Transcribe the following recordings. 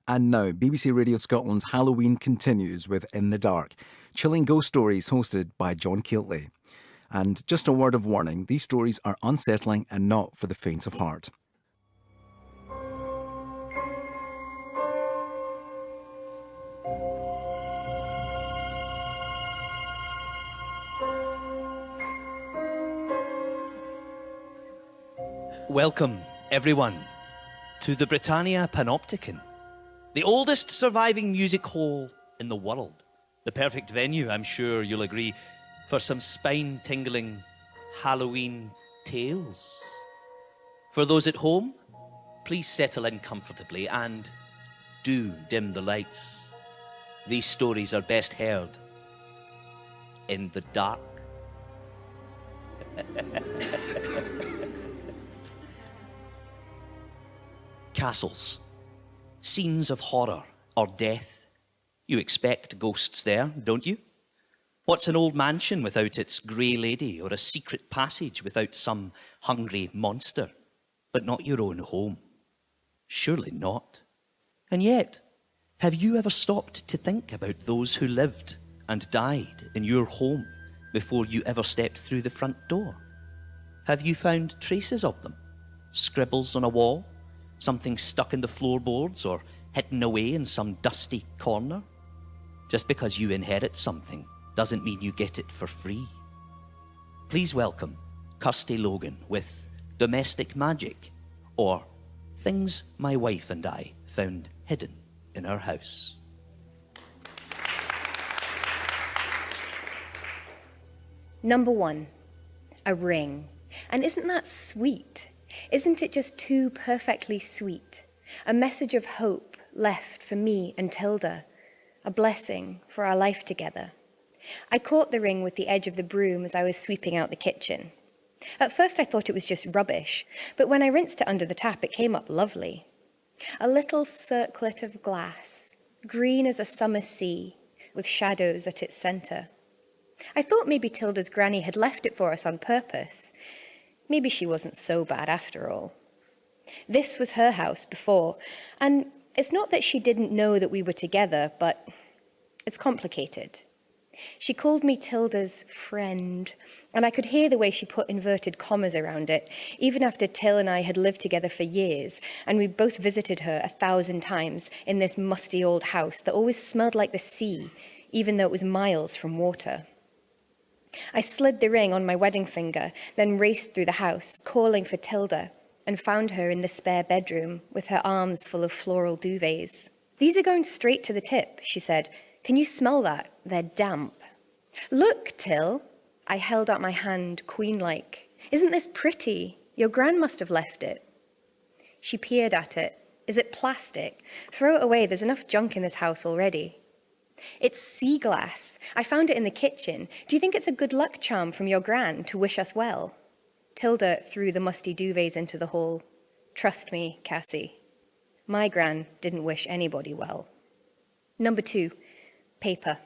And now, BBC Radio Scotland's Halloween continues with In the Dark, chilling ghost stories hosted by John Kiltley. And just a word of warning, these stories are unsettling and not for the faint of heart. Welcome, everyone, to the Britannia Panopticon, the oldest surviving music hall in the world. The perfect venue, I'm sure you'll agree, for some spine-tingling Halloween tales. For those at home, please settle in comfortably and do dim the lights. These stories are best heard in the dark. Castles, scenes of horror or death. You expect ghosts there, don't you? What's an old mansion without its grey lady, or a secret passage without some hungry monster? But not your own home. Surely not. And yet, have you ever stopped to think about those who lived and died in your home before you ever stepped through the front door? Have you found traces of them? Scribbles on a wall? Something stuck in the floorboards or hidden away in some dusty corner? Just because you inherit something doesn't mean you get it for free. Please welcome Kirsty Logan with Domestic Magic, or Things My Wife and I Found Hidden in Our House. Number 1, a ring. And isn't that sweet? Isn't it just too perfectly sweet? A message of hope left for me and Tilda, a blessing for our life together. I caught the ring with the edge of the broom as I was sweeping out the kitchen. At first I thought it was just rubbish, but when I rinsed it under the tap, it came up lovely. A little circlet of glass, green as a summer sea, with shadows at its centre. I thought maybe Tilda's granny had left it for us on purpose. Maybe she wasn't so bad after all. This was her house before, and it's not that she didn't know that we were together, but it's complicated. She called me Tilda's friend, and I could hear the way she put inverted commas around it, even after Till and I had lived together for years, and we both visited her 1,000 times in this musty old house that always smelled like the sea, even though it was miles from water. I slid the ring on my wedding finger, then raced through the house, calling for Tilda, and found her in the spare bedroom with her arms full of floral duvets. "These are going straight to the tip," she said. "Can you smell that? They're damp." "Look, Till." I held out my hand, queen-like. "Isn't this pretty? Your gran must have left it." She peered at it. "Is it plastic? Throw it away, there's enough junk in this house already." "It's sea glass. I found it in the kitchen. Do you think it's a good luck charm from your gran to wish us well?" Tilda threw the musty duvets into the hall. "Trust me, Cassie. My gran didn't wish anybody well." Number 2, paper.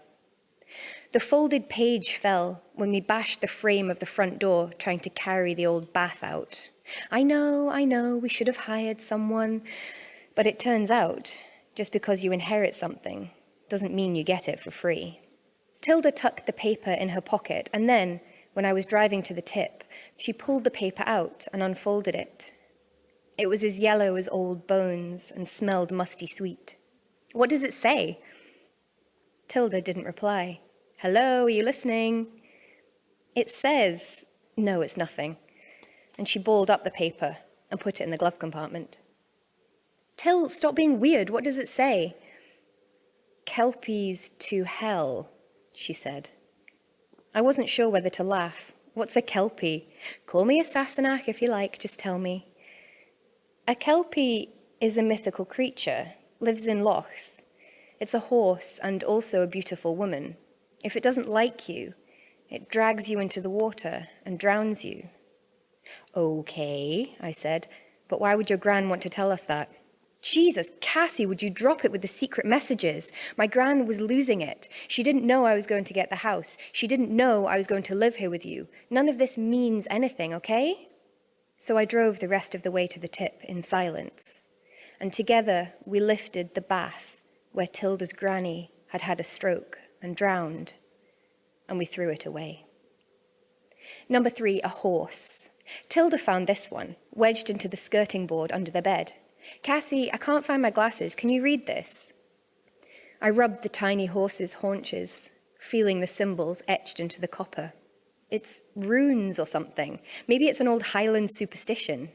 The folded page fell when we bashed the frame of the front door trying to carry the old bath out. I know, we should have hired someone. But it turns out, just because you inherit something doesn't mean you get it for free. Tilda tucked the paper in her pocket, and then, when I was driving to the tip, she pulled the paper out and unfolded it. It was as yellow as old bones and smelled musty sweet. "What does it say?" Tilda didn't reply. "Hello, are you listening?" "It says..." "No, it's nothing." And she balled up the paper and put it in the glove compartment. "Till, stop being weird. What does it say?" "Kelpies to hell," she said. I wasn't sure whether to laugh. What's a Kelpie? Call me a Sassenach if you like, just tell me. A Kelpie is a mythical creature, lives in lochs. It's a horse and also a beautiful woman. If it doesn't like you, it drags you into the water and drowns you. "Okay," I said, "but why would your gran want to tell us that?" "Jesus, Cassie, would you drop it with the secret messages? My gran was losing it. She didn't know I was going to get the house. She didn't know I was going to live here with you. None of this means anything, okay?" So I drove the rest of the way to the tip in silence. and together we lifted the bath where Tilda's granny had had a stroke and drowned, and we threw it away. Number 3, a horse. Tilda found this one, wedged into the skirting board under the bed. "Cassie, I can't find my glasses. Can you read this?" I rubbed the tiny horse's haunches, feeling the symbols etched into the copper. It's runes or something. Maybe it's an old Highland superstition.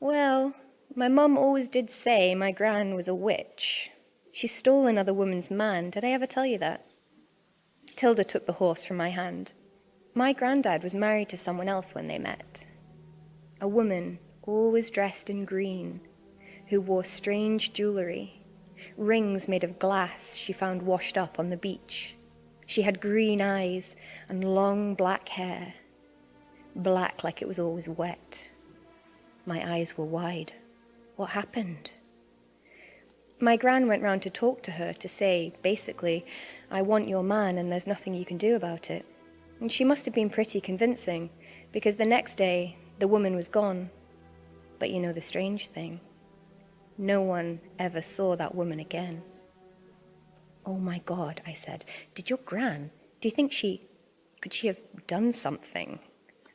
Well, my mum always did say my gran was a witch. She stole another woman's man. Did I ever tell you that? Tilda took the horse from my hand. My granddad was married to someone else when they met. A woman, always dressed in green, who wore strange jewellery, rings made of glass she found washed up on the beach. She had green eyes and long black hair, black like it was always wet. My eyes were wide. What happened? My gran went round to talk to her to say, basically, "I want your man and there's nothing you can do about it." And she must have been pretty convincing, because the next day the woman was gone. But you know the strange thing? No one ever saw that woman again. "Oh my God," I said. "Did your gran, do you think could she have done something?"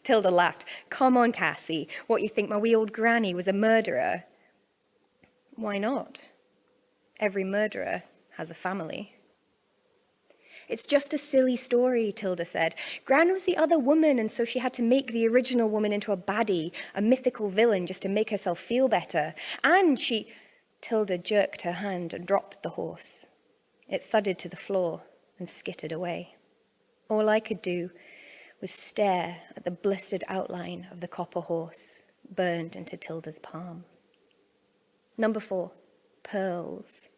Tilda laughed. "Come on, Cassie. What, you think my wee old granny was a murderer?" "Why not? Every murderer has a family." "It's just a silly story," Tilda said. "Gran was the other woman, and so she had to make the original woman into a baddie, a mythical villain, just to make herself feel better. And she..." Tilda jerked her hand and dropped the horse. It thudded to the floor and skittered away. All I could do was stare at the blistered outline of the copper horse burned into Tilda's palm. Number 4, pearls.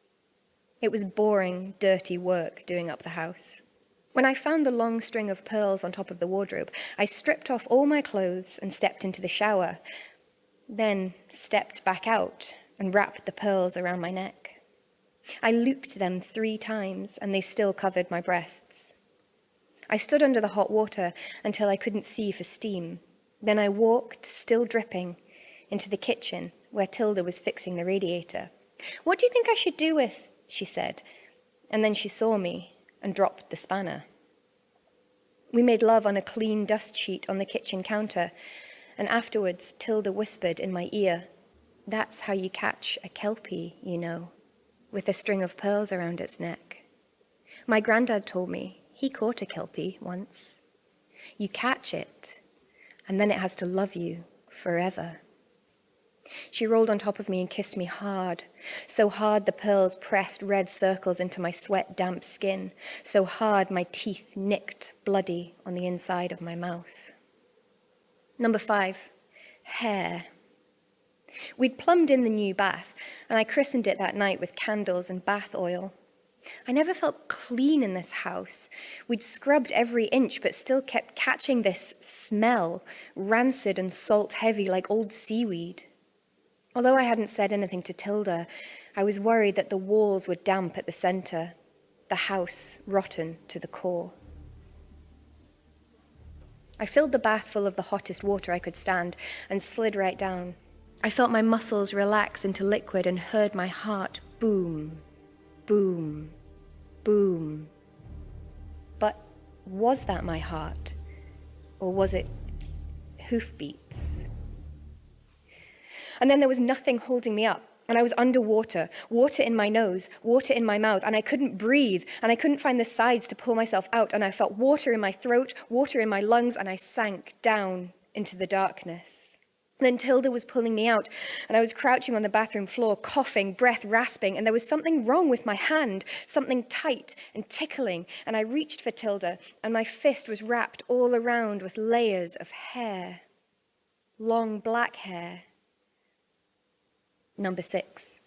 It was boring, dirty work doing up the house. When I found the long string of pearls on top of the wardrobe, I stripped off all my clothes and stepped into the shower, then stepped back out and wrapped the pearls around my neck. I looped them 3 times, and they still covered my breasts. I stood under the hot water until I couldn't see for steam. Then I walked, still dripping, into the kitchen where Tilda was fixing the radiator. "What do you think I should do with?" she said, and then she saw me and dropped the spanner. We made love on a clean dust sheet on the kitchen counter, and afterwards Tilda whispered in my ear, "That's how you catch a kelpie, you know, with a string of pearls around its neck." My granddad told me he caught a kelpie once. You catch it, and then it has to love you forever. She rolled on top of me and kissed me hard, so hard the pearls pressed red circles into my sweat-damp skin, so hard my teeth nicked bloody on the inside of my mouth. Number 5, hair. We'd plumbed in the new bath, and I christened it that night with candles and bath oil. I never felt clean in this house. We'd scrubbed every inch, but still kept catching this smell, rancid and salt-heavy like old seaweed. Although I hadn't said anything to Tilda, I was worried that the walls were damp at the center, the house rotten to the core. I filled the bath full of the hottest water I could stand and slid right down. I felt my muscles relax into liquid and heard my heart boom, boom, boom. But was that my heart? Or was it hoofbeats? And then there was nothing holding me up, and I was underwater, water in my nose, water in my mouth, and I couldn't breathe, and I couldn't find the sides to pull myself out, and I felt water in my throat, water in my lungs, and I sank down into the darkness. Then Tilda was pulling me out, and I was crouching on the bathroom floor, coughing, breath rasping, and there was something wrong with my hand, something tight and tickling, and I reached for Tilda, and my fist was wrapped all around with layers of hair, long black hair. Number 6,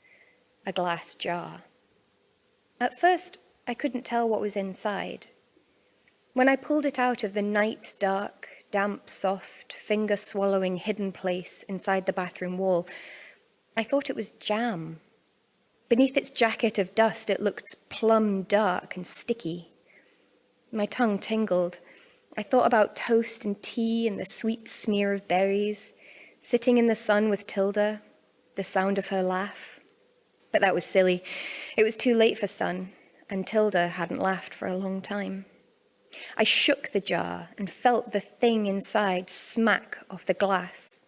a glass jar. At first, I couldn't tell what was inside. When I pulled it out of the night dark, damp, soft, finger-swallowing hidden place inside the bathroom wall, I thought it was jam. Beneath its jacket of dust, it looked plum dark and sticky. My tongue tingled. I thought about toast and tea and the sweet smear of berries, sitting in the sun with Tilda, the sound of her laugh, But that was silly. It was too late for Sun, and Tilda hadn't laughed for a long time. I shook the jar and felt the thing inside smack off the glass,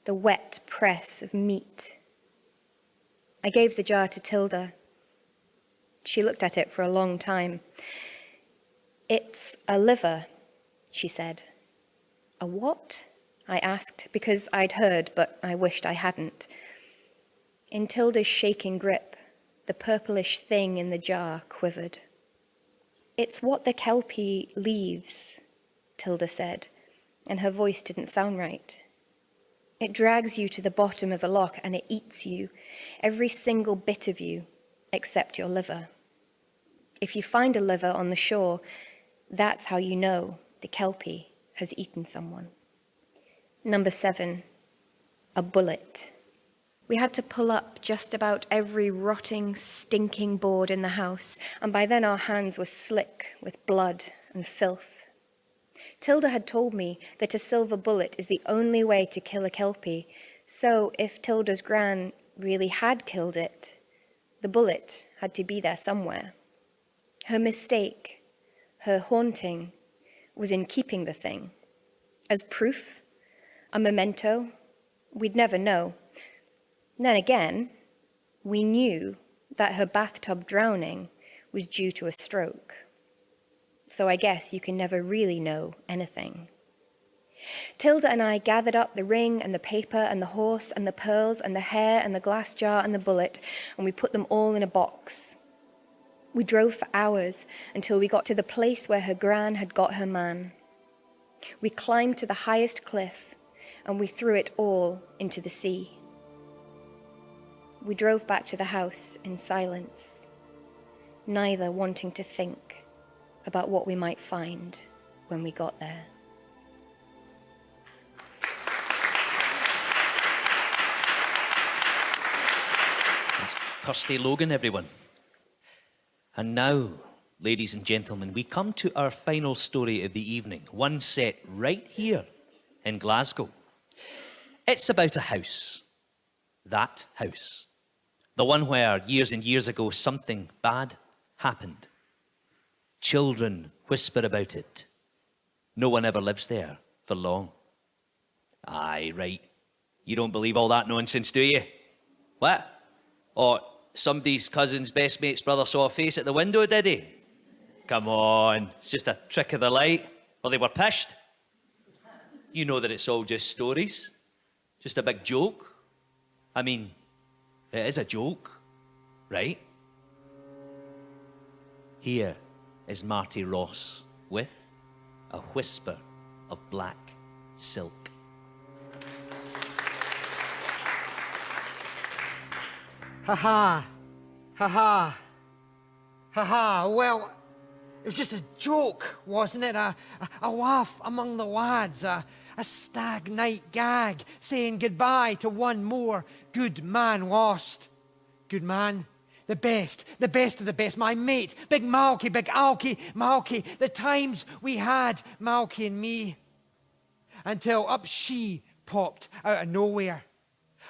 the wet press of meat. I gave the jar to Tilda. She looked at it for a long time. "It's a liver," she said. "A what?" I asked, because I'd heard, but I wished I hadn't. In Tilda's shaking grip, the purplish thing in the jar quivered. "It's what the Kelpie leaves," Tilda said, and her voice didn't sound right. "It drags you to the bottom of the loch and it eats you, every single bit of you, except your liver. If you find a liver on the shore, that's how you know the Kelpie has eaten someone." Number 7, a bullet. We had to pull up just about every rotting, stinking board in the house, and by then our hands were slick with blood and filth. Tilda had told me that a silver bullet is the only way to kill a Kelpie, so if Tilda's gran really had killed it, the bullet had to be there somewhere. Her mistake, her haunting, was in keeping the thing. As proof, a memento, we'd never know. Then again, we knew that her bathtub drowning was due to a stroke. So I guess you can never really know anything. Tilda and I gathered up the ring and the paper and the horse and the pearls and the hair and the glass jar and the bullet, and we put them all in a box. We drove for hours until we got to the place where her gran had got her man. We climbed to the highest cliff, and we threw it all into the sea. We drove back to the house in silence, neither wanting to think about what we might find when we got there. That's Kirsty Logan, everyone. And now, ladies and gentlemen, we come to our final story of the evening, one set right here in Glasgow. It's about a house. That house. The one where, years and years ago, something bad happened. Children whisper about it. No one ever lives there for long. Aye, right. You don't believe all that nonsense, do you? What? Or somebody's cousin's best mate's brother saw a face at the window, did he? Come on, it's just a trick of the light. Well, they were pissed. You know that it's all just stories. Just a big joke. I mean, it is a joke, right? Here is Marty Ross with A Whisper of Black Silk. Ha ha, ha ha, ha ha. Well, it was just a joke, wasn't it? A laugh among the lads, a stag night gag, saying goodbye to one more good man lost. Good man, the best of the best, my mate, Big Malky, Big Alky, Malky, the times we had, Malky and me. Until up she popped out of nowhere.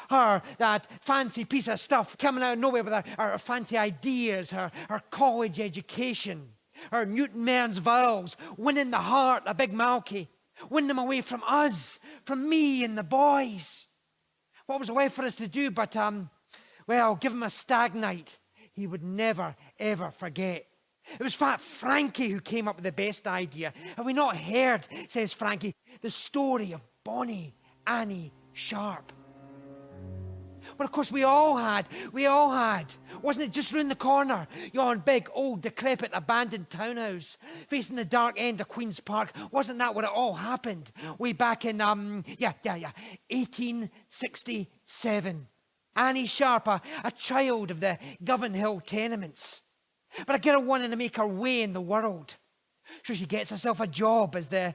Her, that fancy piece of stuff coming out of nowhere with her fancy ideas, her college education, her Newton Mearns vows, winning the heart of Big Malky, winning them away from us, from me and the boys. What was left for us to do but, well, give him a stag night he would never, ever forget. It was Fat Frankie who came up with the best idea. Have we not heard, says Frankie, the story of Bonnie Annie Sharp? Well, of course, we all had. Wasn't it just round the corner? Yon big, old, decrepit, abandoned townhouse facing the dark end of Queen's Park. Wasn't that where it all happened? Way back in, 1867. Annie Sharp, a child of the Govan Hill tenements. But a girl wanting to make her way in the world. So she gets herself a job as the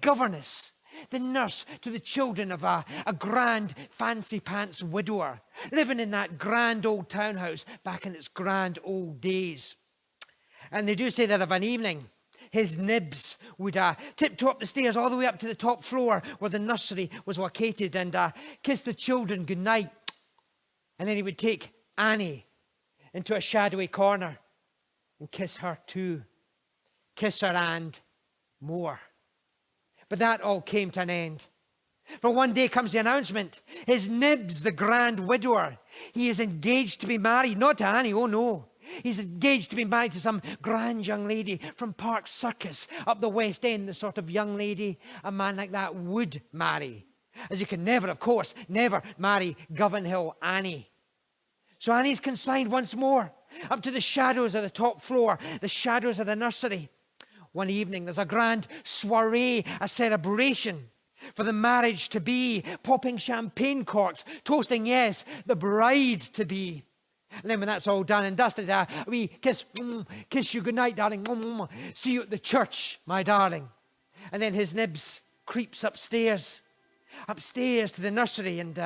governess, the nurse to the children of a grand fancy pants widower, living in that grand old townhouse back in its grand old days. And they do say that of an evening, his nibs would tiptoe up the stairs all the way up to the top floor where the nursery was located and kiss the children goodnight. And then he would take Annie into a shadowy corner and kiss her too. Kiss her and more. But that all came to an end. For one day comes the announcement. His Nibs, the grand widower, he is engaged to be married, not to Annie, oh no. He's engaged to be married to some grand young lady from Park Circus up the West End, the sort of young lady a man like that would marry. As you can never, of course, never marry Govanhill Annie. So Annie's consigned once more up to the shadows of the top floor, the shadows of the nursery. One evening there's a grand soiree, a celebration for the marriage to be, popping champagne corks, toasting, yes, the bride to be. And then when that's all done and dusted, we kiss you goodnight, darling. See you at the church, my darling. And then his Nibs creeps upstairs to the nursery and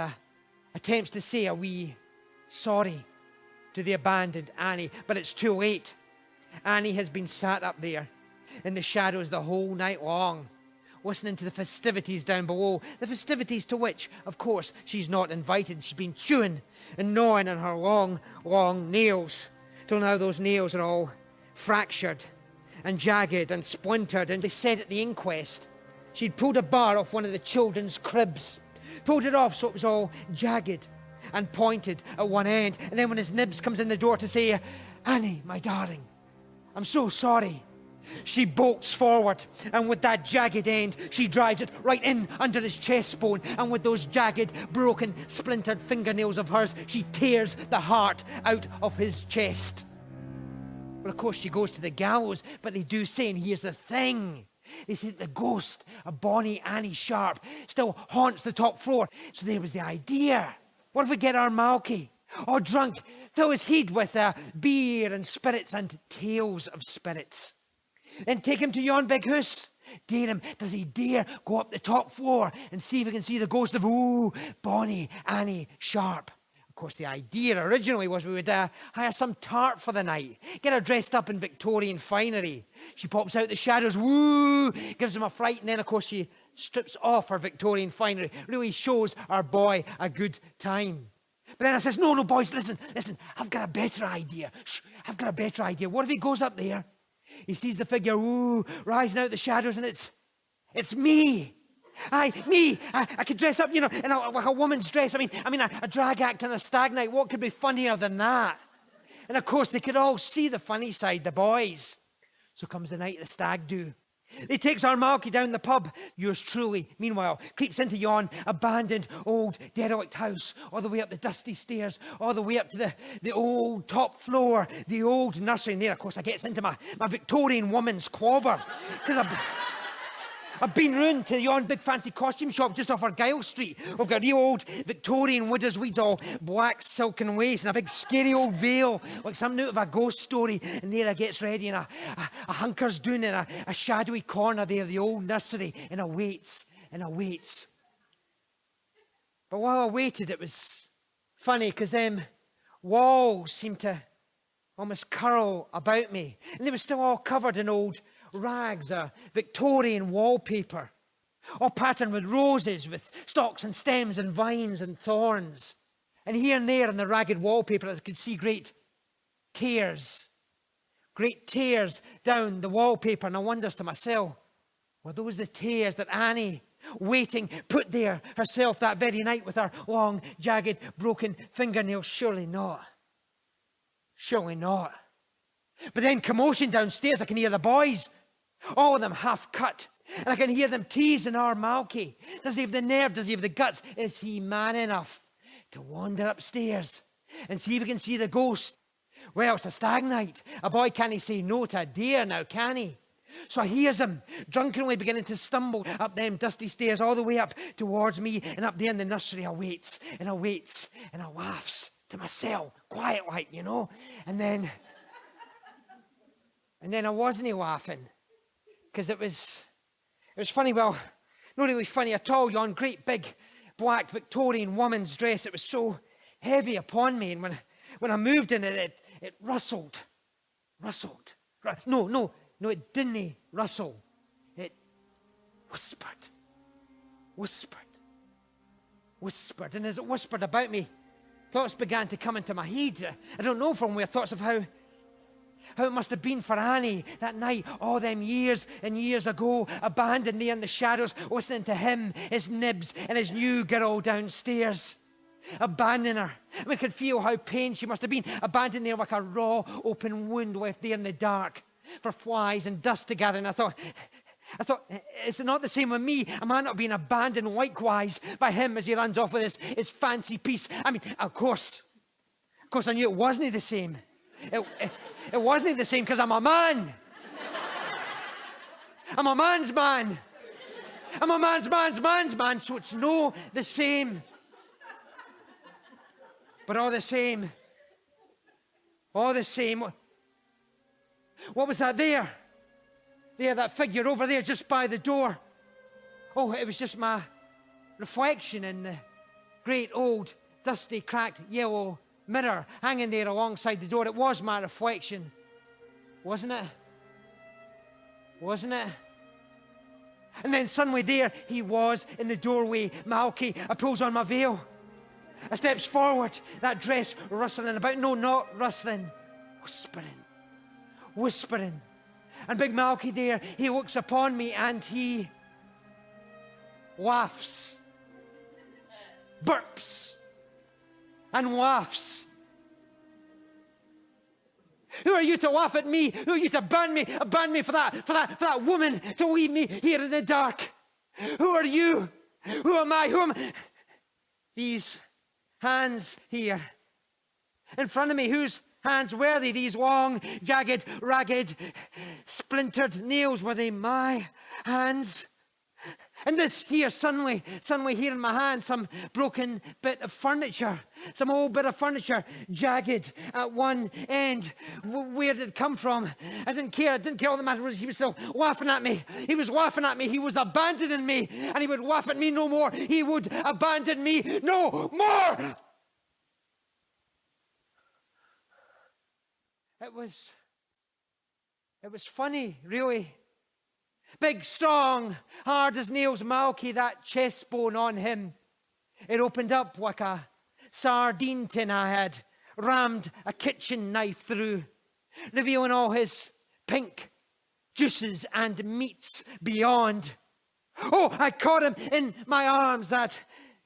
attempts to say a wee sorry to the abandoned Annie. But it's too late. Annie has been sat up there in the shadows the whole night long, listening to the festivities down below, the festivities to which, of course, she's not invited. She's been chewing and gnawing on her long, long nails, till now those nails are all fractured and jagged and splintered. And they said at the inquest she'd pulled a bar off one of the children's cribs, pulled it off so it was all jagged and pointed at one end. And then when his Nibs comes in the door to say, Annie, my darling, I'm so sorry, she bolts forward, and with that jagged end, she drives it right in under his chest bone, and with those jagged, broken, splintered fingernails of hers, she tears the heart out of his chest. Well, of course, she goes to the gallows, but they do say, and here's the thing, they say that the ghost of Bonnie Annie Sharp still haunts the top floor. So there was the idea. What if we get our Malky all drunk, fill his head with beer and spirits and tales of spirits, and take him to yon big house? Dare him, does he dare go up the top floor and see if he can see the ghost of, Bonnie Annie Sharp? Of course, the idea originally was we would hire some tart for the night, get her dressed up in Victorian finery. She pops out the shadows, gives him a fright, and then, of course, she strips off her Victorian finery, really shows our boy a good time. But then I says, no, boys, listen, I've got a better idea. I've got a better idea. What if he goes up there? He sees the figure, rising out the shadows, and it's me. Me. I could dress up, in like a woman's dress. I mean, a drag act and a stag night. What could be funnier than that? And of course, they could all see the funny side, the boys. So comes the night of the stag do. He takes our Malky down the pub. Yours truly, meanwhile, creeps into yon abandoned old derelict house, all the way up the dusty stairs, all the way up to the old top floor, the old nursery. And there, of course, I gets into my Victorian woman's clover. Because I've been round to yon big fancy costume shop just off Argyle Street. We've got real old Victorian widow's weeds, all black silken waist and a big scary old veil, like something out of a ghost story. And there I gets ready and I hunkers down in a shadowy corner there, the old nursery, and I waits. But while I waited, it was funny because them walls seemed to almost curl about me. And they were still all covered in old rags, Victorian wallpaper, all patterned with roses, with stalks and stems and vines and thorns. And here and there in the ragged wallpaper, I could see great tears down the wallpaper. And I wonders to myself, were those the tears that Annie, waiting, put there herself that very night with her long, jagged, broken fingernails? Surely not. But then commotion downstairs. I can hear the boys, all of them half cut. And I can hear them teasing our Malky. Does he have the nerve? Does he have the guts? Is he man enough to wander upstairs and see if he can see the ghost? Well, it's a stag night. A boy can't say no to a deer now, can he? So I hears him drunkenly beginning to stumble up them dusty stairs all the way up towards me. And up there in the nursery, I waits and I laughs to myself, quiet like, And then I wasn't laughing, because it was funny. Well, not really funny at all. Yon great big black Victorian woman's dress, it was so heavy upon me, and when I moved in it, it rustled. No, it didn't rustle. It whispered. And as it whispered about me, thoughts began to come into my head. I don't know from where, thoughts of how it must have been for Annie that night, all them years and years ago, abandoned there in the shadows, listening to him, his nibs, and his new girl downstairs. Abandoning her. We could feel how pained she must have been, abandoned there like a raw, open wound left there in the dark for flies and dust to gather. And I thought, it's not the same with me. Am I not being abandoned likewise by him as he runs off with his fancy piece? I mean, of course I knew it wasn't the same. It wasn't the same because I'm a man. I'm a man's man. I'm a man's man, so it's no the same. But all the same, what was that there? There, that figure over there just by the door. Oh, it was just my reflection in the great old, dusty, cracked, yellow mirror hanging there alongside the door. It was my reflection, wasn't it? Wasn't it? And then suddenly there he was in the doorway. Malky, I pulls on my veil. I steps forward, that dress rustling about. No, not rustling. Whispering. And big Malky there, he looks upon me and he laughs. Burps. And laughs. Who are you to laugh at me? Who are you to abandon me for that woman to leave me here in the dark? Who are you? Who am I? These hands here in front of me, whose hands were they? These long, jagged, ragged, splintered nails, were they my hands? And this here, suddenly here in my hand, some broken bit of furniture, some old bit of furniture, jagged at one end. Where did it come from? I didn't care. All that mattered was he was still laughing at me. He was laughing at me. He was abandoning me. And he would laugh at me no more. He would abandon me no more. It was funny, really. Big, strong, hard as nails, Malky, that chest bone on him. It opened up like a sardine tin I had rammed a kitchen knife through, revealing all his pink juices and meats beyond. Oh, I caught him in my arms, that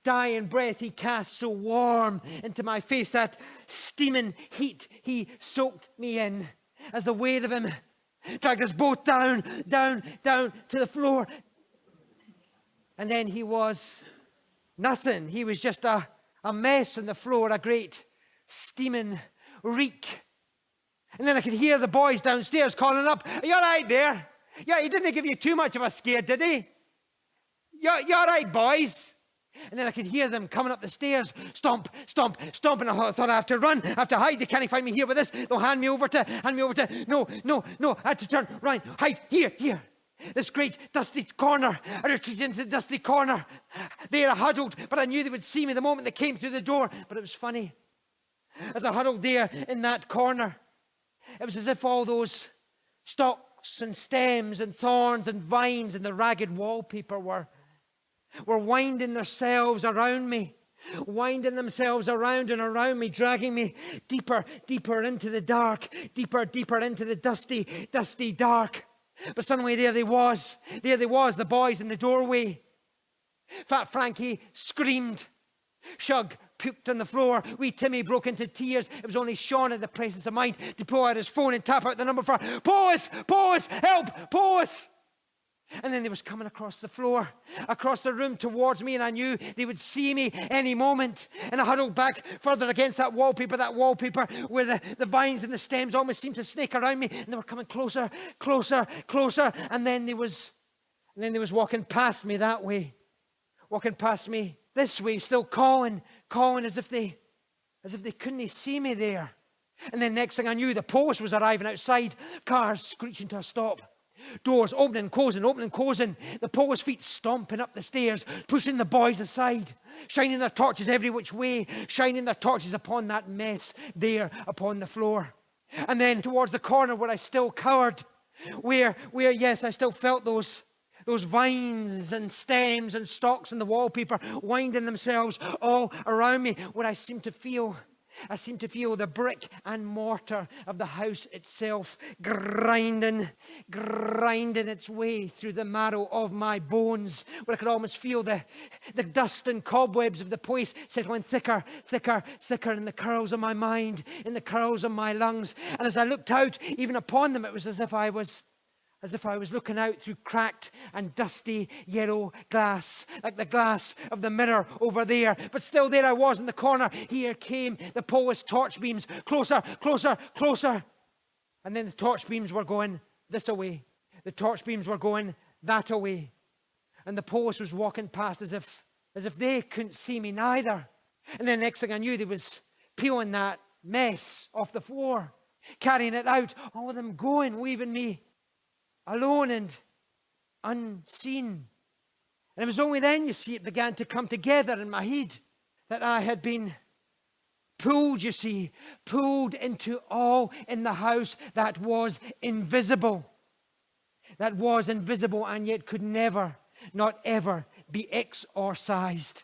dying breath he cast so warm into my face, that steaming heat he soaked me in, as the weight of him dragged us both down to the floor. And then he was nothing. He was just a mess on the floor, a great steaming reek. And then I could hear the boys downstairs calling up, "Are you all right there? Yeah, he didn't give you too much of a scare, did he? You all right, boys?" And then I could hear them coming up the stairs, stomp, stomp, stomp. And I thought I have to run, I have to hide. They can't find me here with this. They'll hand me over to, no. I had to turn, right, hide, here. This great dusty corner. I retreated into the dusty corner. There I huddled, but I knew they would see me the moment they came through the door. But it was funny. As I huddled there in that corner, it was as if all those stalks and stems and thorns and vines and the ragged wallpaper were winding themselves around me, winding themselves around and around me, dragging me deeper into the dark, deeper into the dusty dark. But suddenly there they was, the boys in the doorway. Fat Frankie screamed. Shug puked on the floor. Wee Timmy broke into tears. It was only Sean in the presence of mind to pull out his phone and tap out the number for Polis, help, Polis. And then they was coming across the floor, across the room towards me, and I knew they would see me any moment. And I huddled back further against that wallpaper where the vines and the stems almost seemed to snake around me, and they were coming closer. And then they was walking past me that way, walking past me this way, still calling as if they couldn't see me there. And then next thing I knew, the post was arriving outside, cars screeching to a stop. Doors opening, closing. The Polish feet stomping up the stairs, pushing the boys aside, shining their torches every which way, shining their torches upon that mess there upon the floor. And then towards the corner where I still cowered, where yes, I still felt those Those vines and stems and stalks and the wallpaper winding themselves all around me, where I seem to feel the brick and mortar of the house itself grinding its way through the marrow of my bones, where I could almost feel the dust and cobwebs of the place settling thicker in the curls of my mind, in the curls of my lungs. And as I looked out even upon them, it was as if I was looking out through cracked and dusty yellow glass, like the glass of the mirror over there. But still there I was in the corner. Here came the Polish torch beams, closer. And then the torch beams were going this away. The torch beams were going that away. And the Polish was walking past as if they couldn't see me neither. And then the next thing I knew, they was peeling that mess off the floor, carrying it out, all of them going, leaving me alone and unseen. And it was only then, you see, it began to come together in my head that I had been pulled, pulled into all in the house that was invisible. That was invisible and yet could never, not ever, be exorcised.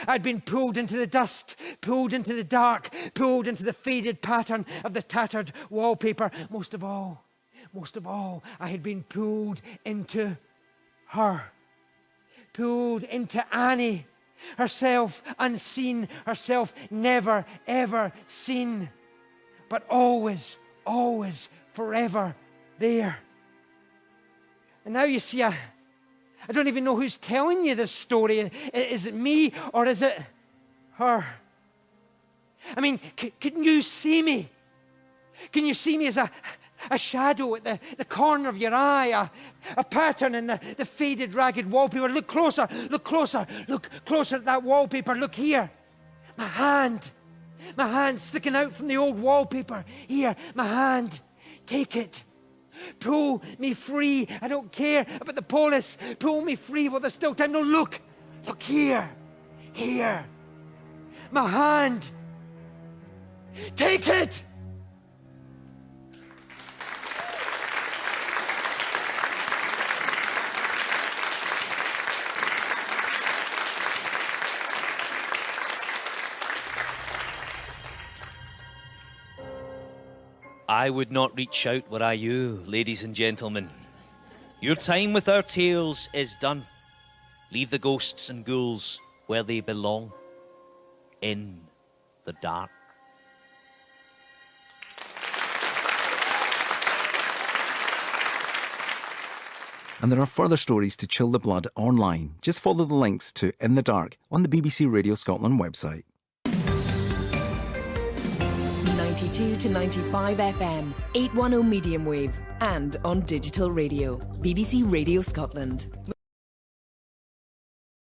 I'd been pulled into the dust, pulled into the dark, pulled into the faded pattern of the tattered wallpaper. Most of all, I had been pulled into her. Pulled into Annie, herself unseen, herself never, ever seen, but always, forever there. And now you see, I don't even know who's telling you this story. Is it me or is it her? I mean, can you see me? Can you see me as a shadow at the corner of your eye, a pattern in the faded, ragged wallpaper? Look closer at that wallpaper. Look here. My hand sticking out from the old wallpaper. Here, my hand. Take it. Pull me free. I don't care about the police. Pull me free while there's still time. No, look here. Here. My hand. Take it. I would not reach out were I you, ladies and gentlemen. Your time with our tales is done. Leave the ghosts and ghouls where they belong, in the dark. And there are further stories to chill the blood online. Just follow the links to In the Dark on the BBC Radio Scotland website. 92 to 95 FM, 810 medium wave, and on digital radio. BBC Radio Scotland.